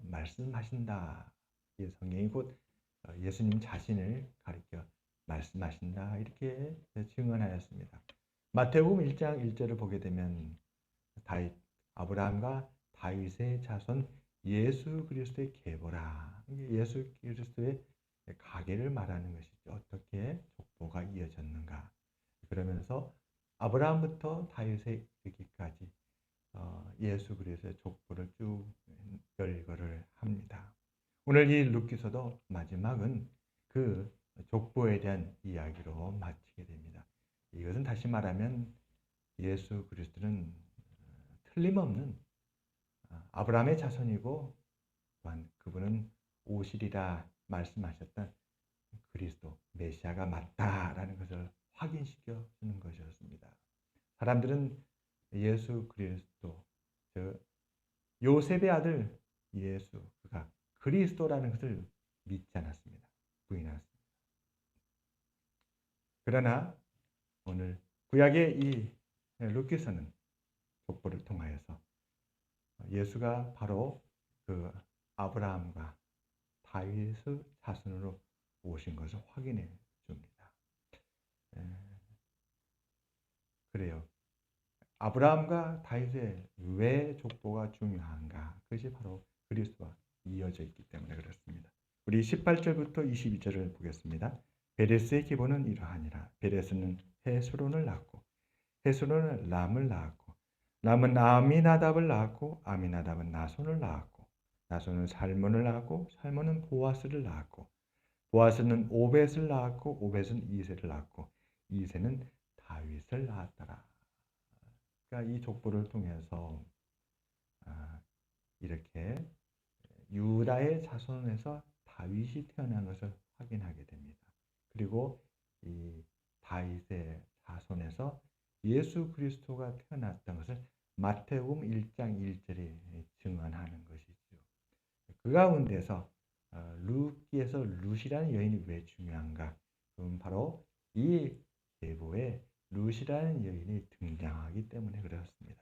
말씀하신다. 이 성경이 곧 예수님 자신을 가리켜 말씀하신다. 이렇게 증언하였습니다. 마태복음 1장 1절을 보게 되면 아브라함과 다윗의 자손 예수 그리스도의 계보라. 예수 그리스도의 가계를 말하는 것이죠. 어떻게 족보가 이어졌는가. 그러면서 아브라함부터 다윗에 이르기까지 예수 그리스도의 족보를 쭉 열거를 합니다. 오늘 이 룻기서도 마지막은 그 족보에 대한 이야기로 마치게 됩니다. 이것은 다시 말하면 예수 그리스도는 틀림없는 아브라함의 자손이고 또한 그분은 오시리라 말씀하셨던 그리스도 메시아가 맞다라는 것을 확인시켜 주는 것이었습니다. 사람들은 예수 그리스도, 즉 요셉의 아들 예수, 그가 그리스도라는 것을 믿지 않았습니다. 부인하였습니다. 그러나 오늘 구약의 이 룻기서는 족보를 통하여서 예수가 바로 그 아브라함과 다윗의 자손으로 오신 것을 확인해 줍니다. 그래요. 아브라함과 다윗의 왜 족보가 중요한가? 그것이 바로 그리스도와 이어져 있기 때문에 그렇습니다. 우리 18절부터 22절을 보겠습니다. 베레스의 기본은 이러하니라. 베레스는 헤스론을 낳고 헤스론은 람을 낳았고 람은 아미나답을 낳았고 아미나답은 나손을 낳았고 나손은 살몬을 낳았고 살몬은 보아스를 낳았고 보아스는 오벳을 낳았고 오벳은 이새를 낳았고 이새는 다윗을 낳았더라. 그러니까 이 족보를 통해서 이렇게 유다의 자손에서 다윗이 태어난 것을 확인하게 됩니다. 그리고 이 다윗의 자손에서 예수 그리스도가 태어났던 것을 마태복음 1장 1절에 증언하는 것이죠. 그 가운데서 룻기에서 룻이라는 여인이 왜 중요한가? 그건 바로 이 계보에 룻이라는 여인이 등장하기 때문에 그렇습니다.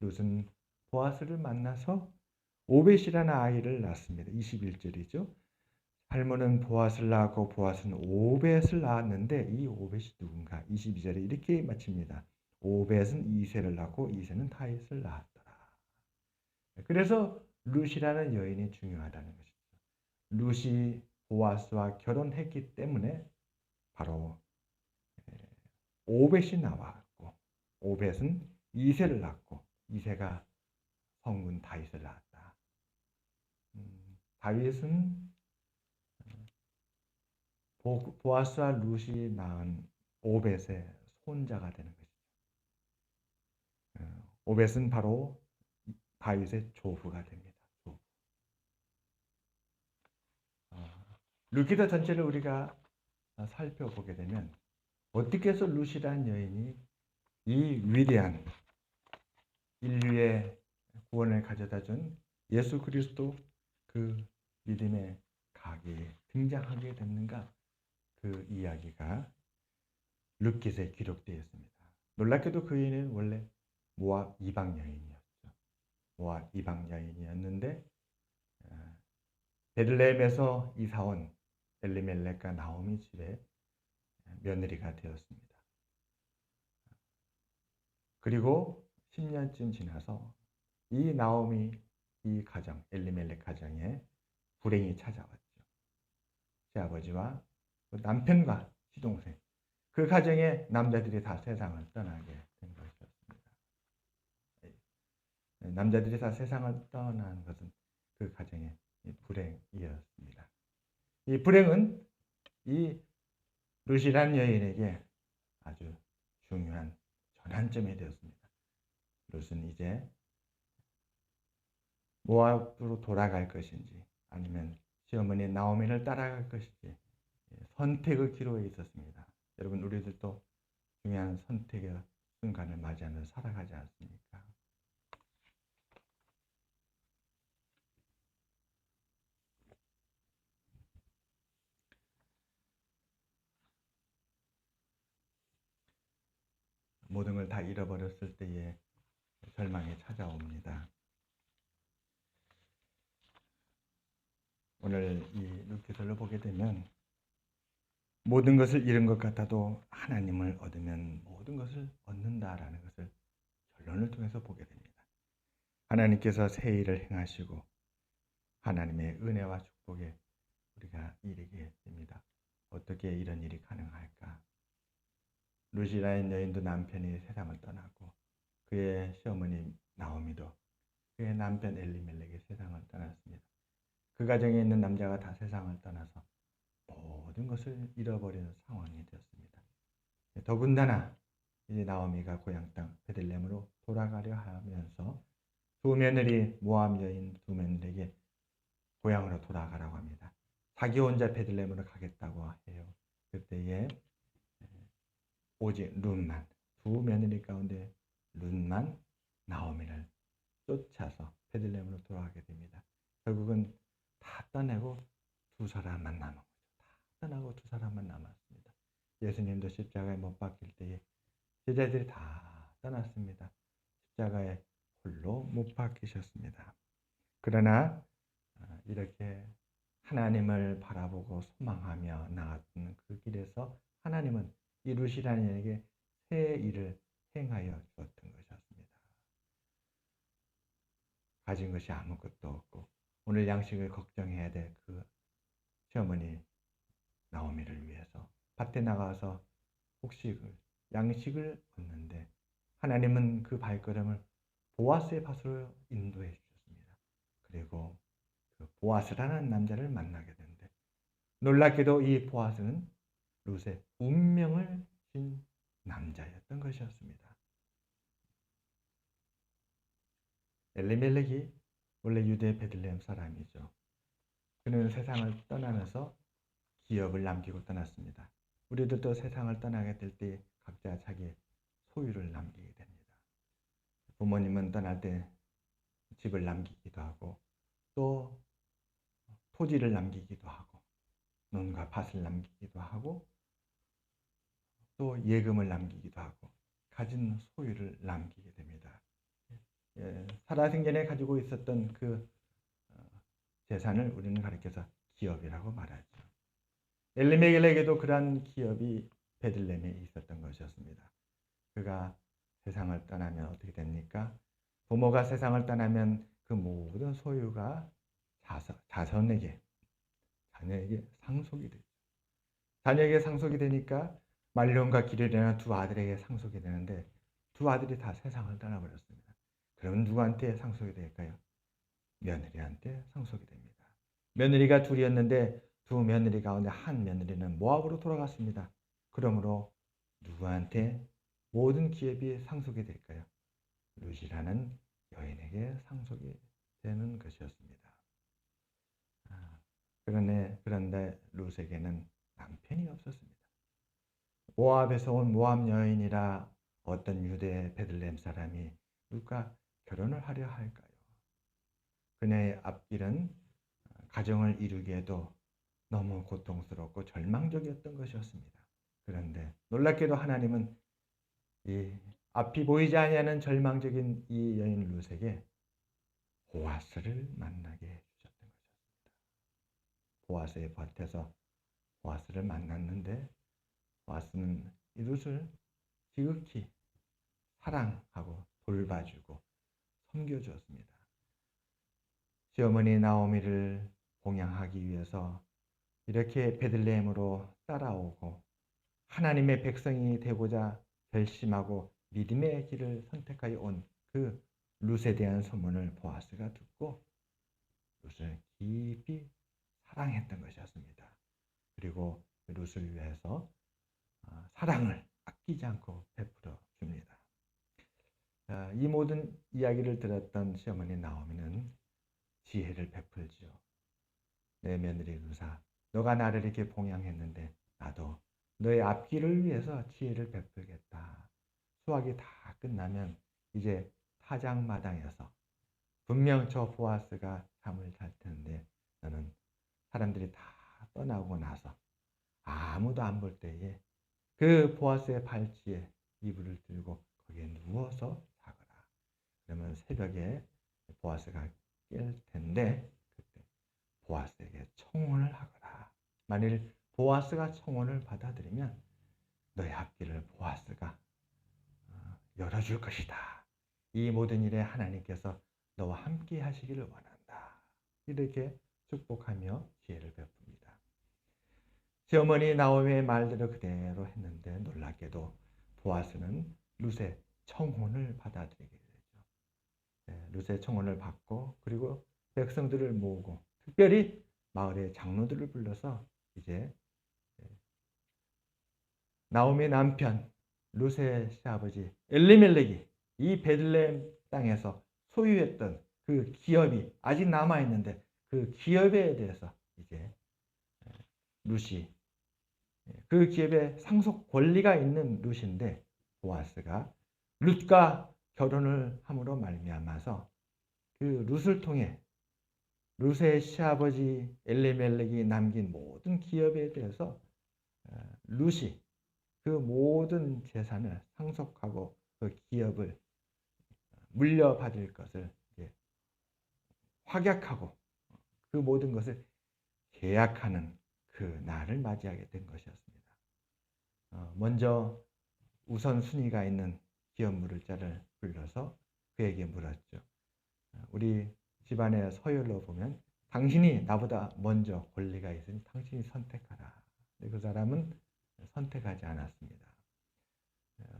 룻은 보아스를 만나서 오벳이라는 아이를 낳습니다. 21절이죠. 살몬은 보아스를 낳았고 보아스는 오벳을 낳았는데 이 오벳이 누군가? 22절에 이렇게 마칩니다. 오벳은 이새를 낳고 이새는 다윗을 낳았더라. 그래서 룻이라는 여인이 중요하다는 것이죠. 룻이 보아스와 결혼했기 때문에 바로 오벳이 나왔고 오벳은 이새를 낳고 이새가 성군 다윗을 낳았다. 다윗은 보아스와 룻이 낳은 오벳의 손자가 되는 것이죠. 오벳은 바로 다윗의 조부가 됩니다. 조부. 룻기서 전체를 우리가 살펴보게 되면 어떻게 해서 룻이라는 여인이 이 위대한 인류의 구원을 가져다 준 예수 그리스도 그 믿음의 가게에 등장하게 됐는가? 그 이야기가 룻기서에 기록되어 있습니다. 놀랍게도 그 여인은 원래 모압 이방 여인이었죠. 모압 이방 여인이었는데 베들레헴에서 이사온 엘리멜렉과 나오미 집에 며느리가 되었습니다. 그리고 10년쯤 지나서 이 나오미 이 가정 엘리멜렉 가정에 불행이 찾아왔죠. 시아버지와 남편과 시동생 그 가정에 남자들이 다 세상을 떠나게 된 것이었습니다. 남자들이 다 세상을 떠난 것은 그 가정의 불행이었습니다. 이 불행은 이 룻이라는 여인에게 아주 중요한 전환점이 되었습니다. 룻은 이제 모압으로 돌아갈 것인지 아니면 시어머니 나오미를 따라갈 것인지 선택의 기로에 있었습니다. 여러분 우리들도 중요한 선택의 순간을 맞이하면서 살아가지 않습니까? 모든 걸 다 잃어버렸을 때에 절망이 찾아옵니다. 오늘 이 룻기서를 보게 되면 모든 것을 잃은 것 같아도 하나님을 얻으면 모든 것을 얻는다라는 것을 결론을 통해서 보게 됩니다. 하나님께서 새 일을 행하시고 하나님의 은혜와 축복에 우리가 이르게 됩니다. 어떻게 이런 일이 가능할까? 룻이라는 여인도 남편이 세상을 떠나고 그의 시어머니 나오미도 그의 남편 엘리멜렉이 세상을 떠났습니다. 그 가정에 있는 남자가 다 세상을 떠나서 모든 것을 잃어버리는 상황이 되었습니다. 더군다나 이제 나오미가 고향 땅 베들레헴으로 돌아가려 하면서 두 며느리 모압 여인 두 며느리에게 고향으로 돌아가라고 합니다. 자기 혼자 베들레헴으로 가겠다고 해요. 그때에 오직 룻만 두 며느리 가운데 룻만 나오미를 쫓아서 베들레헴으로 돌아가게 됩니다. 결국은 다 떠내고 두 사람만 남은 거죠. 다 떠나고 두 사람만 남았습니다. 예수님도 십자가에 못 박힐 때에 제자들이 다 떠났습니다. 십자가에 홀로 못 박히셨습니다. 그러나 이렇게 하나님을 바라보고 소망하며 나았던 그 길에서 하나님은 이 룻이라는 여인에게 새 일을 행하여 주었던 것이었습니다. 가진 것이 아무것도 없고 오늘 양식을 걱정해야 될 그 시어머니 나오미를 위해서 밭에 나가서 혹시 양식을 얻는데 하나님은 그 발걸음을 보아스의 밭으로 인도해 주셨습니다. 그리고 그 보아스라는 남자를 만나게 되는데 놀랍게도 이 보아스는 룻의 운명을 진 남자였던 것이었습니다. 엘리멜렉이 원래 유대 베들레헴 사람이죠. 그는 세상을 떠나면서 기업을 남기고 떠났습니다. 우리들도 세상을 떠나게 될 때 각자 자기의 소유를 남기게 됩니다. 부모님은 떠날 때 집을 남기기도 하고 또 토지를 남기기도 하고 논과 밭을 남기기도 하고 또 예금을 남기기도 하고 가진 소유를 남기게 됩니다. 살아생전에 가지고 있었던 그 재산을 우리는 가리켜서 기업이라고 말하죠. 엘리멜렉에게도 그러한 기업이 베들레헴에 있었던 것이었습니다. 그가 세상을 떠나면 어떻게 됩니까? 부모가 세상을 떠나면 그 모든 소유가 자녀에게 상속이 되죠. 자녀에게 상속이 되니까 말론과 기르려는 두 아들에게 상속이 되는데 두 아들이 다 세상을 떠나버렸습니다. 그럼 누구한테 상속이 될까요? 며느리한테 상속이 됩니다. 며느리가 둘이었는데 두 며느리 가운데 한 며느리는 모압으로 돌아갔습니다. 그러므로 누구한테 모든 기업이 상속이 될까요? 룻이라는 여인에게 상속이 되는 것이었습니다. 그런데 룻에게는 남편이 없었습니다. 모압에서 온 모압 여인이라 어떤 유대 베들레헴 사람이 룻과 결혼을 하려 할까요? 그녀의 앞길은 가정을 이루기에도 너무 고통스럽고 절망적이었던 것이었습니다. 그런데 놀랍게도 하나님은 이 앞이 보이지 아니하는 절망적인 이 여인 룻에게 보아스를 만나게 해주셨던 것이었습니다. 보아스의 밭에서 보아스를 만났는데 보아스는 이 룻을 지극히 사랑하고 돌봐주고 섬겨주었습니다. 시어머니 나오미를 봉양하기 위해서 이렇게 베들레헴으로 따라오고 하나님의 백성이 되고자 결심하고 믿음의 길을 선택하여 온 그 룻에 대한 소문을 보아스가 듣고 룻을 깊이 사랑했던 것이었습니다. 그리고 룻을 위해서 사랑을 아끼지 않고 베풀어 줍니다. 이 모든 이야기를 들었던 시어머니 나오미는 지혜를 베풀지요. 내 며느리 룻아, 너가 나를 이렇게 봉양했는데 나도 너의 앞길을 위해서 지혜를 베풀겠다. 수확이 다 끝나면 이제 타작마당에서 분명 저 보아스가 잠을 잘 텐데 너는 사람들이 다 떠나고 나서 아무도 안 볼 때에 그 보아스의 발치에 이불을 들고 거기에 누워서 자거라. 그러면 새벽에 보아스가 깰 텐데 그때 보아스에게 청혼을 하거라. 만일 보아스가 청혼을 받아들이면 너의 앞길을 보아스가 열어줄 것이다. 이 모든 일에 하나님께서 너와 함께 하시기를 원한다. 이렇게 축복하며 지혜를 베풉니다. 시어머니 나오미의 말대로 그대로 했는데 놀랍게도 보아스는 룻의 청혼을 받아들이게 되죠. 룻의 청혼을 받고 그리고 백성들을 모으고 특별히 마을의 장로들을 불러서 이제 나오미의 남편 룻의 시아버지 엘리멜렉이 이 베들레헴 땅에서 소유했던 그 기업이 아직 남아 있는데 그 기업에 대해서 이제 룻이 그 기업에 상속 권리가 있는 룻인데 보아스가 룻과 결혼을 함으로 말미암아서 그 룻을 통해 룻의 시아버지 엘리멜렉이 남긴 모든 기업에 대해서 룻이 그 모든 재산을 상속하고 그 기업을 물려받을 것을 확약하고 그 모든 것을 계약하는 그 날을 맞이하게 된 것이었습니다. 먼저 우선순위가 있는 기업 물을 자를 불러서 그에게 물었죠. 우리 집안의 서열로 보면 당신이 나보다 먼저 권리가 있으니 당신이 선택하라. 그 사람은 선택하지 않았습니다.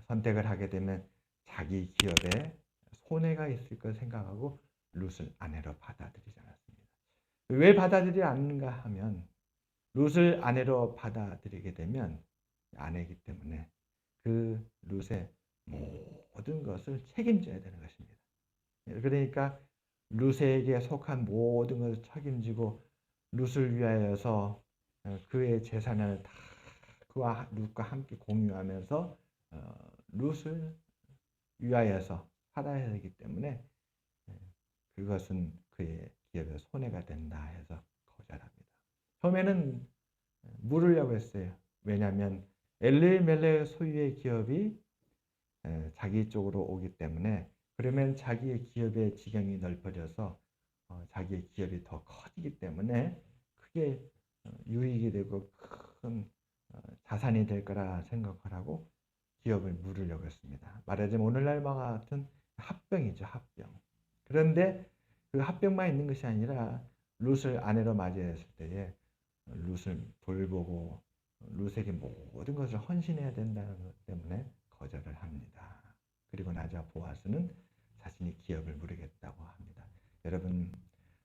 선택을 하게 되면 자기 기업에 손해가 있을 걸 생각하고 룻을 아내로 받아들이지 않았습니다. 왜 받아들이지 않는가 하면 룻을 아내로 받아들이게 되면 아내이기 때문에 그 룻의 모든 것을 책임져야 되는 것입니다. 그러니까 룻에게 속한 모든 것을 책임지고 룻을 위하여서 그의 재산을 다 그와 룻과 함께 공유하면서 룻을 위하여서 살아야 하기 때문에 그것은 그의 기업에 손해가 된다 해서 거절합니다. 처음에는 물으려고 했어요. 왜냐하면 엘리멜렉 소유의 기업이 자기 쪽으로 오기 때문에 그러면 자기의 기업의 지경이 넓어져서 자기의 기업이 더 커지기 때문에 크게 유익이 되고 큰 자산이 될 거라 생각을 하고 기업을 물으려고 했습니다. 말하자면 오늘날과 같은 합병이죠, 합병. 그런데 그 합병만 있는 것이 아니라 룻을 아내로 맞이했을 때에 룻을 돌보고 룻에게 모든 것을 헌신해야 된다는 것 때문에 거절을 합니다. 그리고 나자 보아스는 자신이 기업을 물으겠다고 합니다. 여러분,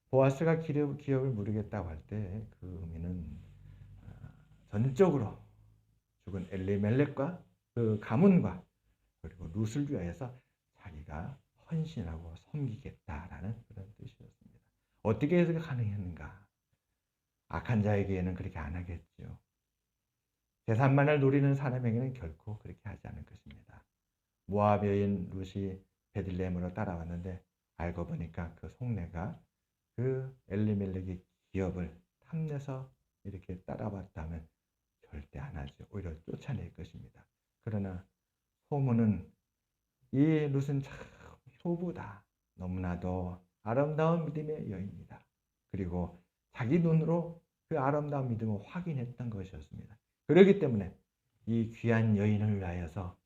보아스가 기업을 물으겠다고 할 때 그 의미는 전적으로 죽은 엘리멜렉과 그 가문과 그리고 룻을 위하여서 자기가 헌신하고 섬기겠다라는 그런 뜻이었습니다. 어떻게 해서 가능했는가? 악한 자에게는 그렇게 안 하겠죠. 재산만을 노리는 사람에게는 결코 그렇게 하지 않을 것입니다. 모압 여인 룻이 베들레헴으로 따라왔는데 알고 보니까 그 속내가 그 엘리멜렉의 기업을 탐내서 이렇게 따라왔다면 절대 안 하죠. 오히려 쫓아낼 것입니다. 그러나 소문은 이 룻은 참 효부다. 너무나도 아름다운 믿음의 여인이다. 그리고 자기 눈으로 그 아름다운 믿음을 확인했던 것이었습니다. 그렇기 때문에 이 귀한 여인을 위하여서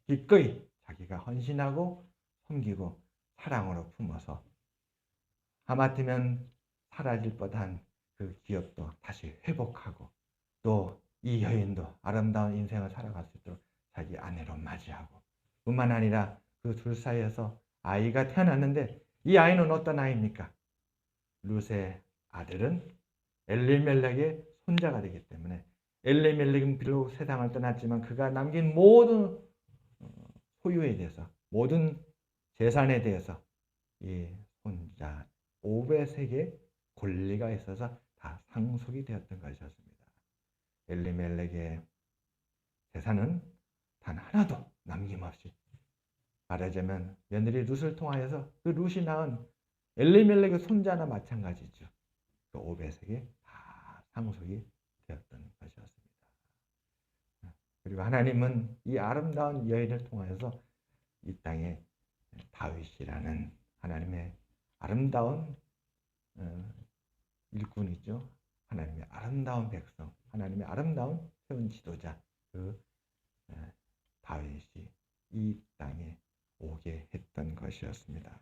기꺼이 자기가 헌신하고 섬기고 사랑으로 품어서 하마터면 사라질 뻔한 그 기업도 다시 회복하고 또 이 여인도 아름다운 인생을 살아갈 수 있도록 자기 아내로 맞이하고 뿐만 아니라 그 둘 사이에서 아이가 태어났는데 이 아이는 어떤 아이입니까? 룻의 아들은 엘리멜렉의 손자가 되기 때문에 엘리멜렉은 비록 세상을 떠났지만 그가 남긴 모든 소유에 대해서 모든 재산에 대해서 이 손자 오벳에게 권리가 있어서 다 상속이 되었던 것이었습니다. 엘리멜렉의 재산은 단 하나도 남김없이 말하자면 며느리 룻을 통하여서 그 룻이 낳은 엘리멜렉의 손자나 마찬가지죠. 그 오벳에게 다 상속이 되었던 것이었습니다. 그리고 하나님은 이 아름다운 여인을 통하여서 이 땅에 다윗이라는 하나님의 아름다운 일꾼이죠. 하나님의 아름다운 백성, 하나님의 아름다운 세운 지도자 그 다윗이 이 땅에 오게 했던 것이었습니다.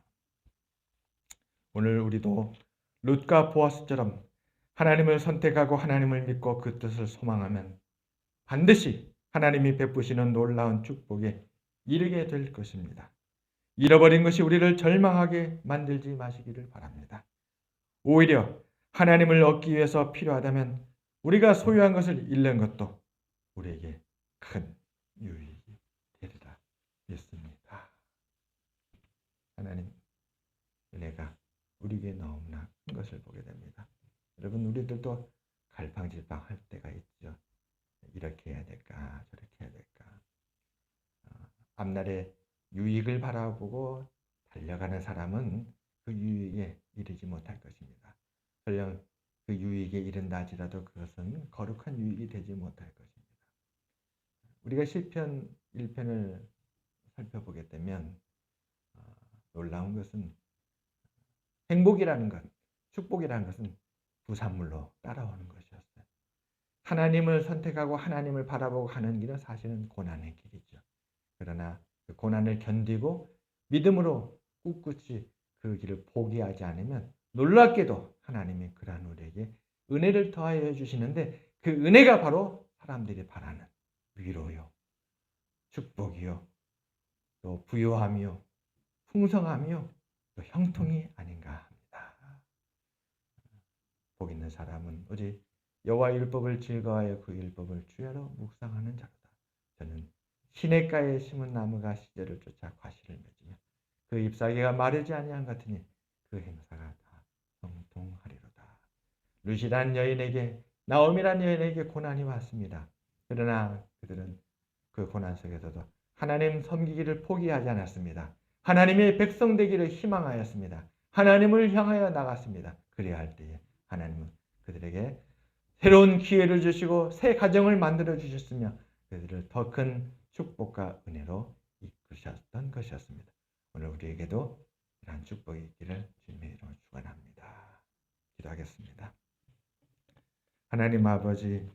오늘 우리도 룻과 보아스처럼 하나님을 선택하고 하나님을 믿고 그 뜻을 소망하면 반드시 하나님이 베푸시는 놀라운 축복에 이르게 될 것입니다. 잃어버린 것이 우리를 절망하게 만들지 마시기를 바랍니다. 오히려 하나님을 얻기 위해서 필요하다면 우리가 소유한 것을 잃는 것도 우리에게 큰 유익이 되리라 믿습니다. 하나님 은혜가 우리에게 너무나 큰 것을 보게 됩니다. 여러분 우리들도 갈팡질팡할 때가 있죠. 이렇게 해야 될까 저렇게 해야 될까. 앞날에 유익을 바라보고 달려가는 사람은 그 유익에 이르지 못할 것입니다. 설령 그 유익에 이른다 할지라도 그것은 거룩한 유익이 되지 못할 것입니다. 우리가 시편 1편을 살펴보게 되면 놀라운 것은 행복이라는 것, 축복이라는 것은 부산물로 따라오는 것이었어요. 하나님을 선택하고 하나님을 바라보고 가는 길은 사실은 고난의 길이죠. 그러나 그 고난을 견디고 믿음으로 꿋꿋이 그 길을 포기하지 않으면 놀랍게도 하나님이 그러한 우리에게 은혜를 더하여 주시는데 그 은혜가 바로 사람들이 바라는 위로요, 축복이요, 또 부요함이요, 풍성함이요, 또 형통이 아닌가 합니다. 복 있는 사람은 오직 여호와 율법을 즐거워하여 그 율법을 주야로 묵상하는 자로다. 저는 시냇가에 심은 나무가 시절을 쫓아 과실을 맺으며 그 잎사귀가 마르지 아니한 같으니 그 행사가 다 형통하리로다. 룻이란 여인에게 나오미란 여인에게 고난이 왔습니다. 그러나 그들은 그 고난 속에서도 하나님 섬기기를 포기하지 않았습니다. 하나님의 백성 되기를 희망하였습니다. 하나님을 향하여 나갔습니다. 그래야 할 때에 하나님은 그들에게 새로운 기회를 주시고 새 가정을 만들어 주셨으며 그들을 더 큰 축복과 은혜로 이끄셨던 것이었습니다. 오늘 우리에게도 이러한 축복이 있기를 주님의 이름으로 축원합니다. 기도하겠습니다. 하나님 아버지,